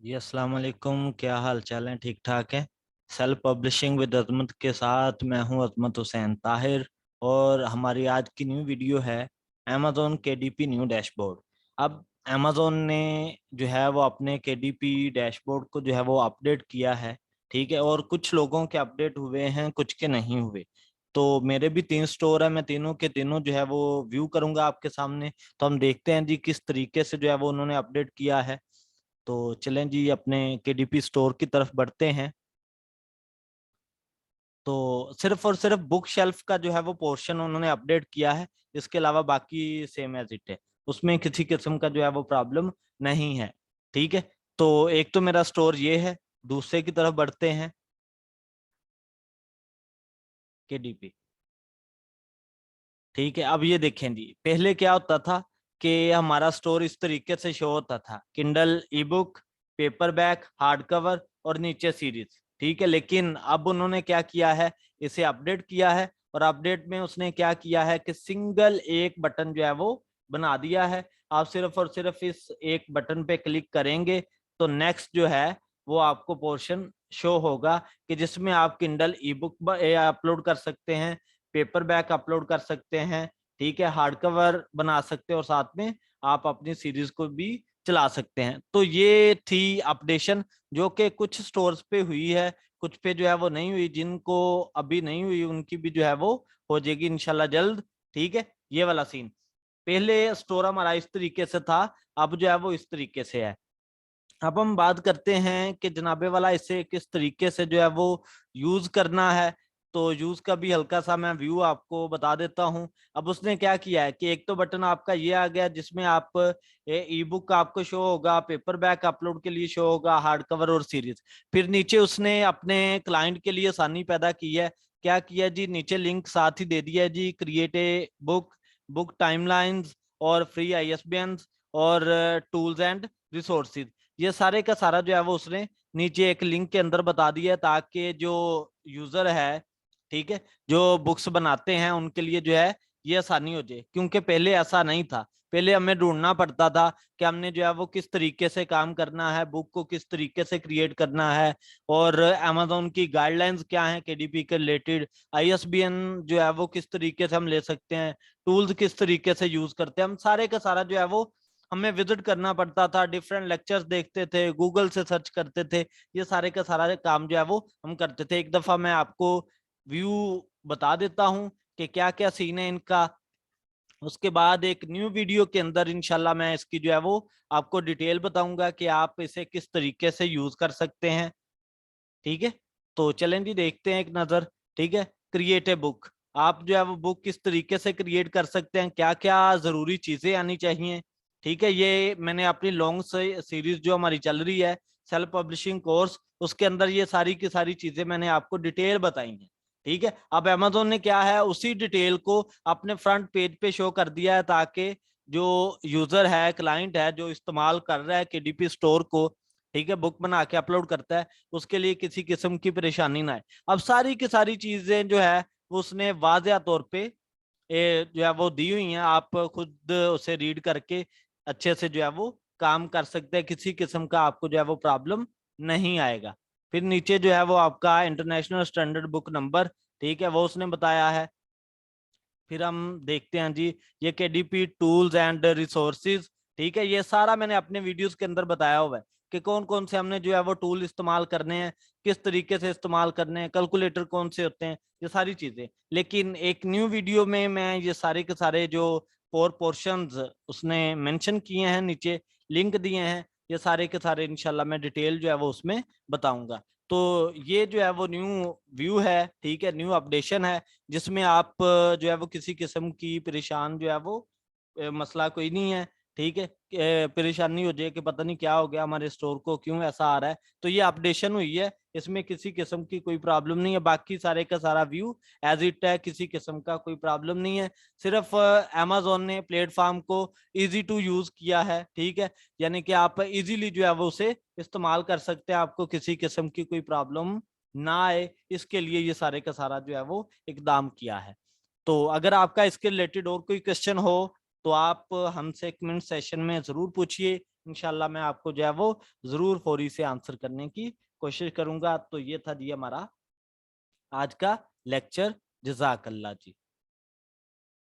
जी अस्सलाम वालेकुम। क्या हाल चाल है? ठीक ठाक है। सेल्फ पब्लिशिंग विद अजमत के साथ मैं हूं अजमत हुसैन ताहिर। और हमारी आज की न्यू वीडियो है amazon केडीपी न्यू डैशबोर्ड। अब amazon ने जो है वो अपने केडीपी डैशबोर्ड को जो है वो अपडेट किया है। ठीक है, और कुछ लोगों के अपडेट हुए हैं, कुछ के नहीं हुए। तो मेरे भी 3 स्टोर है, मैं तीनों के तीनों जो है वो व्यू करूंगा आपके सामने। तो हम देखते हैं जी किस तरीके से जो है वो उन्होंने अपडेट किया है। तो चलें जी अपने केडीपी स्टोर की तरफ बढ़ते हैं। तो सिर्फ और सिर्फ बुक शेल्फ का जो है वो पोर्शन उन्होंने अपडेट किया है। इसके अलावा बाकी सेम एज इट है। उसमें किसी किस्म का जो है वो प्रॉब्लम नहीं है। ठीक है। तो एक तो मेरा स्टोर ये है। दूसरे की तरफ बढ़ते हैं। केडीपी। ठीक है, अब ये देखें जी, पहले क्या होता था कि हमारा स्टोर इस तरीके से शो होता था, किंडल, ई बुक, पेपरबैक, हार्ड कवर और नीचे सीरीज। ठीक है, लेकिन अब उन्होंने क्या किया है, इसे अपडेट किया है। और अपडेट में उसने क्या किया है कि सिंगल एक बटन जो है वो बना दिया है। आप सिर्फ और सिर्फ इस एक बटन पे क्लिक करेंगे तो नेक्स्ट जो है वो आपको पोर्शन शो होगा कि जिसमें आप किंडल ई बुक अपलोड कर सकते हैं, पेपर बैक अपलोड कर सकते हैं। ठीक है, हार्ड कवर बना सकते हैं और साथ में आप अपनी सीरीज को भी चला सकते हैं। तो ये थी अपडेशन जो कि कुछ स्टोर्स पे हुई है, कुछ पे जो है वो नहीं हुई। जिनको अभी नहीं हुई उनकी भी जो है वो हो जाएगी इंशाल्लाह जल्द। ठीक है, ये वाला सीन। पहले स्टोर हमारा इस तरीके से था, अब जो है वो इस तरीके से है। अब हम बात करते हैं कि जनाबे वाला इसे किस तरीके से जो है वो यूज करना है। तो यूज का भी हल्का सा मैं व्यू आपको बता देता हूं। अब उसने क्या किया है कि एक तो बटन आपका ये आ गया जिसमें आप ई बुक का आपको शो होगा, पेपर बैक अपलोड के लिए शो होगा, हार्ड कवर और सीरीज। फिर नीचे उसने अपने क्लाइंट के लिए आसानी पैदा की है। क्या किया जी, नीचे लिंक साथ ही दे दिया है ji, create a book, book timelines और फ्री आईएसबीएन और टूल्स एंड रिसोर्सेज। ये सारे का सारा जो है वो उसने नीचे एक लिंक के अंदर बता दिया है ताकि जो यूजर है, ठीक है, जो बुक्स बनाते हैं उनके लिए जो है ये आसानी हो जाए। क्योंकि पहले ऐसा नहीं था, पहले हमें ढूंढना पड़ता था कि हमने जो है वो किस तरीके से काम करना है, बुक को किस तरीके से क्रिएट करना है, और अमेजोन की गाइडलाइंस क्या है केडीपी के रिलेटेड, आईएसबीएन जो है वो किस तरीके से हम ले सकते हैं, टूल्स किस तरीके से यूज करते हैं, हम सारे का सारा जो है वो हमें विजिट करना पड़ता था, डिफरेंट लेक्चर्स देखते थे, गूगल से सर्च करते थे। ये सारे का सारा काम जो है वो हम करते थे। एक दफा मैं आपको व्यू बता देता हूँ कि क्या क्या सीन है इनका। उसके बाद एक न्यू वीडियो के अंदर इंशाल्लाह मैं इसकी जो है वो आपको डिटेल बताऊंगा कि आप इसे किस तरीके से यूज कर सकते हैं। ठीक है, तो चलें जी देखते हैं एक नजर। ठीक है, क्रिएट ए बुक। आप जो है वो बुक किस तरीके से क्रिएट कर सकते हैं, क्या क्या जरूरी चीजें आनी चाहिए। ठीक है, ये मैंने अपनी लॉन्ग सीरीज जो हमारी चल रही है सेल्फ पब्लिशिंग कोर्स, उसके अंदर ये सारी की सारी चीजें मैंने आपको डिटेल बताई हैं। ठीक है, अब अमेजोन ने क्या है उसी डिटेल को अपने फ्रंट पेज पे शो कर दिया है ताकि जो यूजर है, क्लाइंट है, जो इस्तेमाल कर रहा है केडीपी स्टोर को, ठीक है, बुक बना के अपलोड करता है, उसके लिए किसी किस्म की परेशानी ना आए। अब सारी की सारी चीजें जो है वो उसने वाज़ेह तौर पे जो है वो दी हुई हैं। आप खुद उसे रीड करके अच्छे से जो है वो काम कर सकते हैं, किसी किस्म का आपको जो है वो प्रॉब्लम नहीं आएगा। फिर नीचे जो है वो आपका इंटरनेशनल स्टैंडर्ड बुक नंबर, ठीक है, वो उसने बताया है। फिर हम देखते हैं जी, ये केडीपी टूल्स एंड रिसोर्सेज। ठीक है, ये सारा मैंने अपने वीडियोस के अंदर बताया हुआ है कि कौन कौन से हमने जो है वो टूल इस्तेमाल करने हैं, किस तरीके से इस्तेमाल करने हैं, कैलकुलेटर कौन से होते हैं, ये सारी चीजें। लेकिन एक न्यू वीडियो में मैं ये सारे के सारे जो 4 पोर्शंस उसने मेंशन किए हैं, नीचे लिंक दिए हैं, ये सारे के सारे इंशाल्लाह मैं डिटेल जो है वो उसमें बताऊंगा। तो ये जो है वो न्यू व्यू है, ठीक है, न्यू अपडेशन है, जिसमें आप जो है वो किसी किस्म की परेशान जो है वो मसला कोई नहीं है। ठीक है, परेशानी हो जाए कि पता नहीं क्या हो गया हमारे स्टोर को, क्यों ऐसा आ रहा है, तो ये अपडेशन हुई है, इसमें किसी किस्म की कोई प्रॉब्लम नहीं है। बाकी सारे का सारा व्यू एज इट है, किसी किस्म का कोई प्रॉब्लम नहीं है। सिर्फ अमेजोन ने प्लेटफॉर्म को इजी टू यूज किया है। ठीक है, यानी कि आप इजीली जो है वो उसे इस्तेमाल कर सकते हैं, आपको किसी किस्म की कोई प्रॉब्लम ना आए, इसके लिए ये सारे का सारा जो है वो इकदाम किया है। तो अगर आपका इसके रिलेटेड और कोई क्वेश्चन हो तो आप हमसे कमेंट सेशन में जरूर पूछिए, इंशाल्लाह मैं आपको जो है वो जरूर फौरी से आंसर करने की कोशिश करूंगा। तो ये था जी हमारा आज का लेक्चर। जज़ाकल्लाह जी।